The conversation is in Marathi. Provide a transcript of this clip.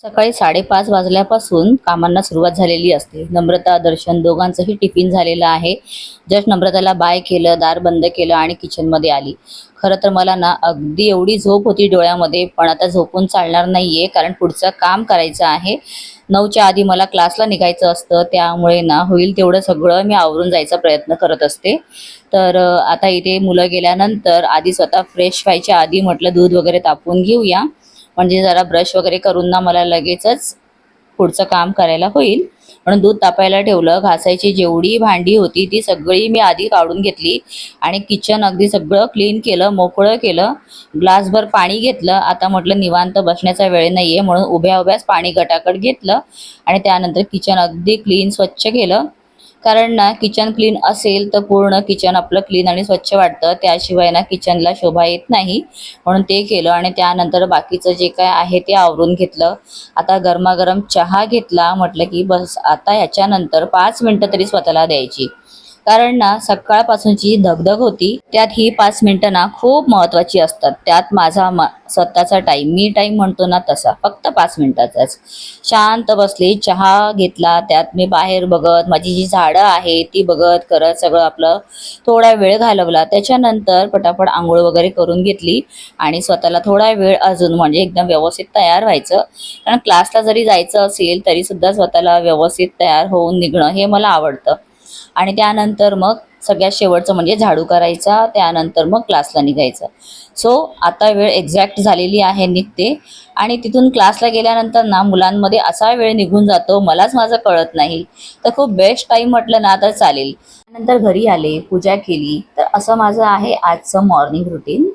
सकाळी 5:30 वाजल्यापासून कामांना सुरुवात झालेली असते. नम्रता, दर्शन दोघांचंही टिफिन झालेलं आहे. जस्ट नम्रताला बाय केलं, दार बंद केलं आणि किचनमध्ये आली. खरं तर मला ना अगदी एवढी झोप होती डोळ्यामध्ये, पण आता झोपून चालणार नाहीये कारण पुढचं काम करायचं आहे. 9च्या आधी मला क्लासला निघायचं असतं, त्यामुळे ना होईल तेवढं सगळं मी आवरून जायचा प्रयत्न करत असते. तर आता इथे मुलं गेल्यानंतर आधी स्वतः फ्रेश व्हायच्या आधी म्हटलं दूध वगैरे तापवून घेऊया, म्हणजे जरा ब्रश वगैरे करून ना मला लगेचच पुढचं काम करायला होईल. म्हणून दूध तापायला ठेवलं. घासायची जेवढी भांडी होती ती सगळी मी आधी काढून घेतली आणि किचन अगदी सगळं क्लीन केलं, मोकळं केलं. ग्लासभर पाणी घेतलं. आता म्हटलं निवांत बसण्याचा वेळ नाहीये म्हणून उभ्या उभ्याच पाणी गटागट घेतलं आणि त्यानंतर किचन अगदी क्लीन स्वच्छ केलं. कारण ना किचन क्लीन असेल तर पूर्ण किचन आपलं क्लीन आणि स्वच्छ वाटतं, त्याशिवाय ना किचनला शोभा येत नाही. म्हणून ते केलं आणि त्यानंतर बाकीचं जे काय आहे ते आवरून घेतलं. आता गरमागरम चहा घेतला. म्हटलं की बस आता ह्याच्यानंतर 5 मिनटं तरी स्वतःला द्यायची, कारण ना सकाळपासूनची धगधग होती, त्यात ही 5 मिनटं ना खूप महत्त्वाची असतात. त्यात माझा स्वतःचा टाईम, मी टाईम म्हणतो ना तसा, फक्त 5 मिनटाचाच. शांत बसले, चहा घेतला, त्यात मी बाहेर बघत माझी जी झाडं आहेत ती बघत करत सगळं आपलं थोडा वेळ घालवला. त्याच्यानंतर पटापट आंघोळ वगैरे करून घेतली आणि स्वतःला थोडा वेळ अजून म्हणजे एकदम व्यवस्थित तयार व्हायचं, कारण क्लासला जरी जायचं असेल तरीसुद्धा स्वतःला व्यवस्थित तयार होऊन निघणं हे मला आवडतं. आणि त्यानंतर मग सगळ्यात शेवटचं म्हणजे झाडू करायचा, त्यानंतर मग क्लासला निघायचं. सो आता वेळ एक्झॅक्ट झालेली आहे, निघते. आणि तिथून क्लासला गेल्यानंतर ना मुलांमध्ये असा वेळ निघून जातो मलाच माझं कळत नाही. तर खूप बेस्ट टाईम म्हटलं ना तर चालेल. नंतर घरी आले, पूजा केली. तर असं माझं आहे आजचं मॉर्निंग रुटीन.